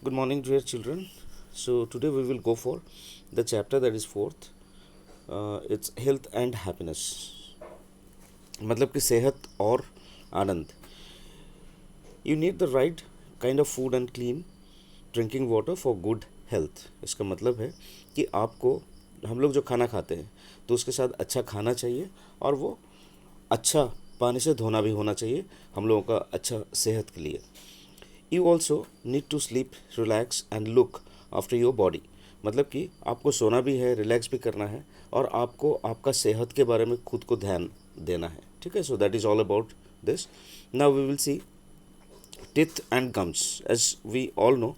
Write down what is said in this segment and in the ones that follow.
Good morning, dear children. So, today we will go for the chapter that is fourth. It's health and happiness. मतलब कि सेहत और आनंद. You need the right kind of food and clean drinking water for good health. इसका मतलब है कि आपको हम लोग जो खाना खाते हैं तो उसके साथ अच्छा खाना चाहिए और वो अच्छा पानी से धोना भी होना चाहिए हम लोगों का अच्छा सेहत के लिए. You also need to sleep relax and look after your body. मतलब कि आपको सोना भी है, रिलैक्स भी करना है और आपको आपका सेहत के बारे में खुद को ध्यान देना है. ठीक है, so that is all about this. Now we will see teeth and gums. As we all know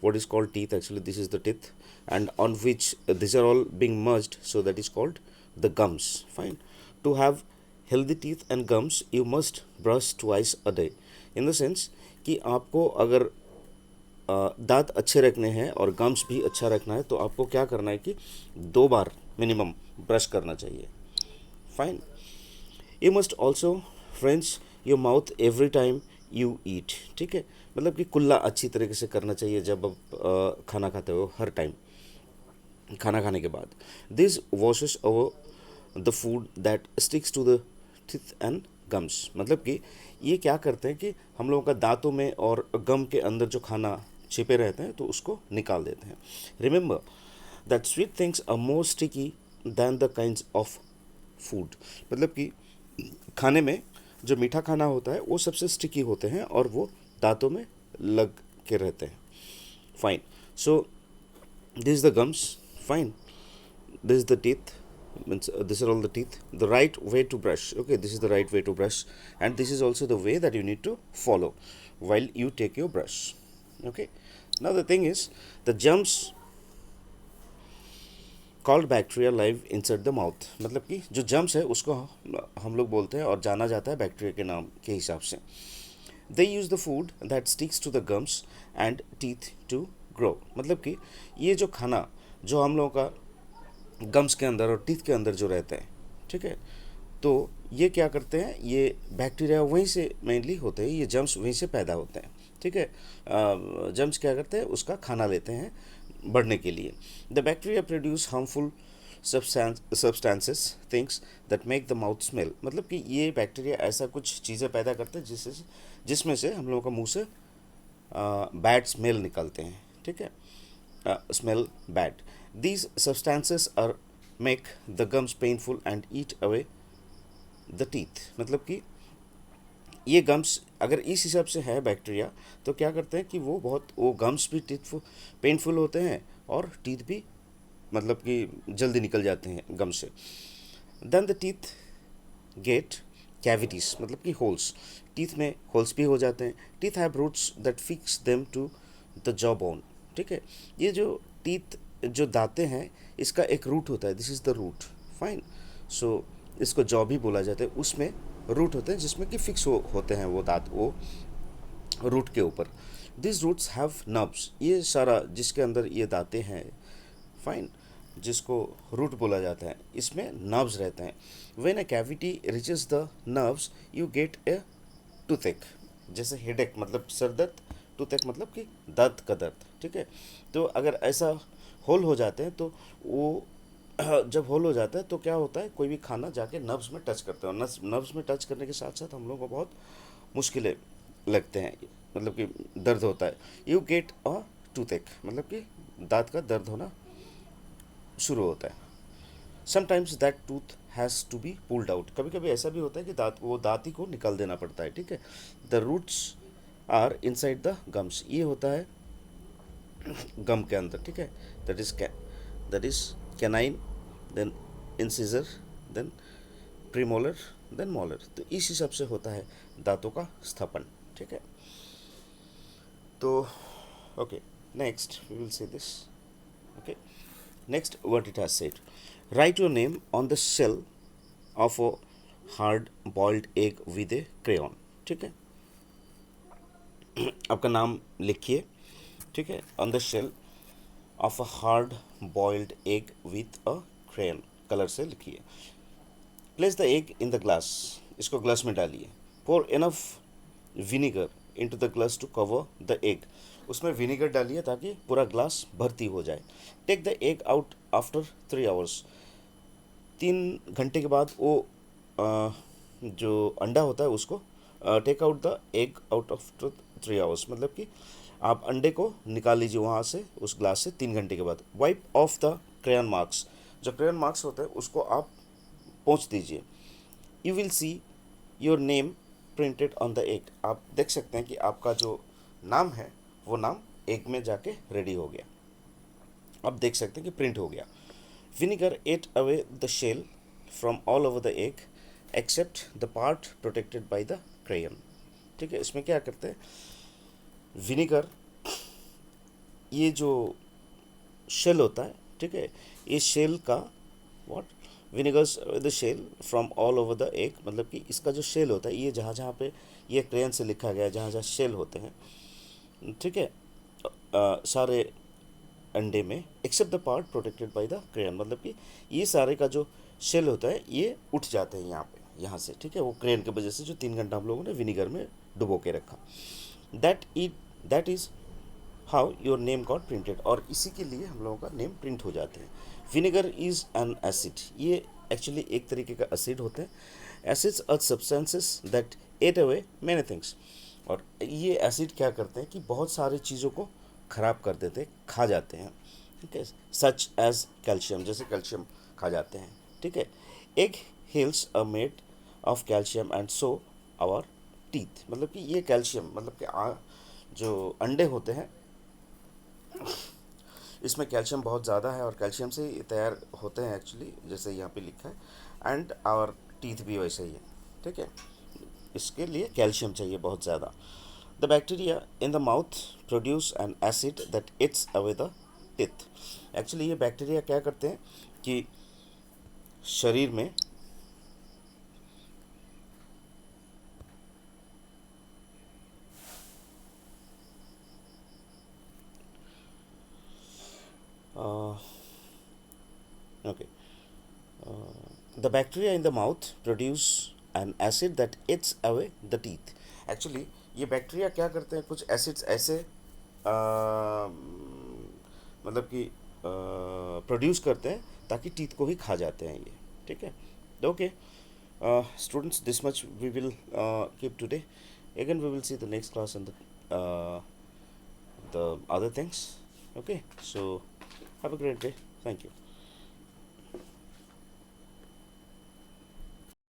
what is called teeth, actually this is the teeth, and on which these are all being merged, so that is called the gums. Fine. To have healthy teeth and gums you must brush twice a day. In the sense कि आपको अगर दांत अच्छे रखने हैं और gums भी अच्छा रखना है तो आपको क्या करना है कि 2 बार मिनिमम ब्रश करना चाहिए. Fine. You must also French your mouth every time you eat. ठीक है, मतलब कि कुल्ला अच्छी तरीके से करना चाहिए जब आप खाना खाते हो, हर टाइम खाना खाने के बाद. This washes over the food that sticks to the teeth and gums. मतलब कि ये क्या करते हैं कि हम लोगों का दांतों में और गम के अंदर जो खाना छिपे रहते हैं तो उसको निकाल देते हैं. Remember that sweet things are more sticky than the kinds of food. मतलब कि खाने में जो मीठा खाना होता है वो सबसे स्टिकी होते हैं और वो दांतों में लग के रहते हैं. Fine. So this is the gums. Fine. This is the teeth. Means these are all the teeth. The right way to brush. Okay, this is the right way to brush, and this is also the way that you need to follow while you take your brush. Okay. Now the thing is, the germs called bacteria live insert the mouth. मतलब कि जो germs है उसको हम लोग बोलते हैं और जाना जाता है बैक्टीरिया के नाम के हिसाब से. They use the food that sticks to the gums and teeth to grow. मतलब कि ये जो खाना जो हम लोगों का गम्स के अंदर और टीथ के अंदर जो रहता है, ठीक है, तो ये क्या करते हैं, ये बैक्टीरिया वहीं से मेनली होते हैं, ये जम्स वहीं से पैदा होते हैं. ठीक है, जम्स क्या करते हैं, उसका खाना लेते हैं बढ़ने के लिए. The bacteria produce harmful substances things that make the mouth smell. मतलब कि ये बैक्टीरिया ऐसा कुछ चीज़ें पैदा करते हैं जिसमें से हम लोगों का मुंह से बैड स्मेल निकलते हैं. ठीक है, smell bad. These substances are make the gums painful and eat away the teeth. मतलब कि ये गम्स अगर इस हिसाब से है बैक्टीरिया तो क्या करते हैं कि वो गम्स भी टीथ पेनफुल होते हैं और टीथ भी मतलब कि जल्दी निकल जाते हैं गम से. Then the teeth get cavities. मतलब कि होल्स, टीथ में होल्स भी हो जाते हैं. Teeth have roots that fix them to the jaw bone. ठीक है, ये जो टीथ जो दांतें हैं इसका एक रूट होता है, this is the root. Fine. So इसको जॉ भी बोला जाता है. उसमें रूट होते हैं जिसमें कि फिक्स होते हैं वो दांत वो रूट के ऊपर. This roots have nerves. ये सारा जिसके अंदर ये दांतें हैं, फाइन, जिसको रूट बोला जाता है, इसमें नर्व्स रहते हैं. When a cavity reaches the nerves you get a toothache. जैसे हेडेक मतलब सर दर्द, टूथेक मतलब कि दर्द का दर्द. ठीक है, तो अगर ऐसा होल हो जाते हैं तो वो जब होल हो जाता है तो क्या होता है, कोई भी खाना जाके नर्व्स में टच करते हैं और नर्व्स में टच करने के साथ साथ हम लोग को बहुत मुश्किलें लगते हैं, मतलब कि दर्द होता है. यू गेट अ टूथेक मतलब कि दांत का दर्द होना शुरू होता है. Sometimes that tooth has to be pulled out. कभी कभी ऐसा भी होता है कि दांत ही को निकाल देना पड़ता है. ठीक है, the roots are inside the gums. ये होता है गम के अंदर. ठीक है, that is canine, then incisor, then premolar, then molar. तो इस हिसाब से होता है दांतों का स्थापन. ठीक है, तो okay, next we will see this. Okay, next what it has said. Write your name on the shell of a hard boiled egg with a crayon. ठीक है, आपका नाम लिखिए. ठीक है, on the shell of a hard boiled egg with a crayon, colour से लिखिए. Place the egg in the glass. इसको ग्लास में डालिए. Pour enough vinegar into the glass to cover the egg. उसमें विनेगर डालिए ताकि पूरा ग्लास भर्ती हो जाए। Take the egg out after 3 hours. 3 घंटे के बाद वो जो अंडा होता है उसको take out the egg out of 3 hours, मतलब कि आप अंडे को निकाल लीजिए वहाँ से, उस ग्लास से 3 घंटे के बाद। Wipe off the crayon marks. जो क्रेयन मार्क्स होते हैं उसको आप पोंछ दीजिए। You will see your name printed on the egg. आप देख सकते हैं कि आपका जो नाम है वो नाम एग में जाके रेडी हो गया। आप देख सकते हैं कि प्रिंट हो गया। Vinegar ate away the shell from all over the egg except the part protected by the crayon. ठीक है, इसमें क्या करते हैं, विनेगर ये जो शेल होता है, ठीक है, ये शेल का what vinegars the shell from all over the egg, मतलब कि इसका जो शेल होता है, ये जहाँ जहाँ पे ये क्रेयन से लिखा गया है, जहाँ जहाँ शेल होते हैं, ठीक है, सारे अंडे में, except the part protected by the crayon, मतलब कि ये सारे का जो शेल होता है ये उठ जाते हैं यहाँ पे, यहाँ से, ठीक है, वो क्रेयन की वजह से जो 3 घंटा हम लोगों ने विनीगर में डुबो के रखा। That it that is how your name got printed, और इसी के लिए हम लोगों का नेम प्रिंट हो जाते हैं। विनेगर इज़ एन एसिड, ये एक्चुअली एक तरीके का एसिड होते हैं। Acids are substances that ate away many things, और ये एसिड क्या करते हैं कि बहुत सारी चीज़ों को ख़राब कर देते हैं, खा जाते हैं, ठीक है, सच एज कैल्शियम, जैसे कैल्शियम खा जाते हैं, ठीक है। Egg shells are made of calcium and so our teeth, मतलब कि ये कैल्शियम, मतलब कि जो अंडे होते हैं इसमें कैल्शियम बहुत ज़्यादा है, और कैल्शियम से ही तैयार होते हैं एक्चुअली, जैसे यहाँ पे लिखा है। एंड आवर टीथ भी वैसे ही है, ठीक है, इसके लिए कैल्शियम चाहिए बहुत ज़्यादा। The bacteria in the mouth produce an acid that it's away the teeth. Actually ये बैक्टीरिया क्या करते हैं कि शरीर में okay, the bacteria in the mouth produce an acid that it's away the teeth. Actually ये बैक्टीरिया क्या करते हैं, कुछ एसिड्स ऐसे मतलब कि प्रोड्यूस करते हैं ताकि टीथ को ही खा जाते हैं ये, ठीक है। Okay students, this much we will keep today. Again we will see the next class and the other things. Okay, so have a great day. Thank you.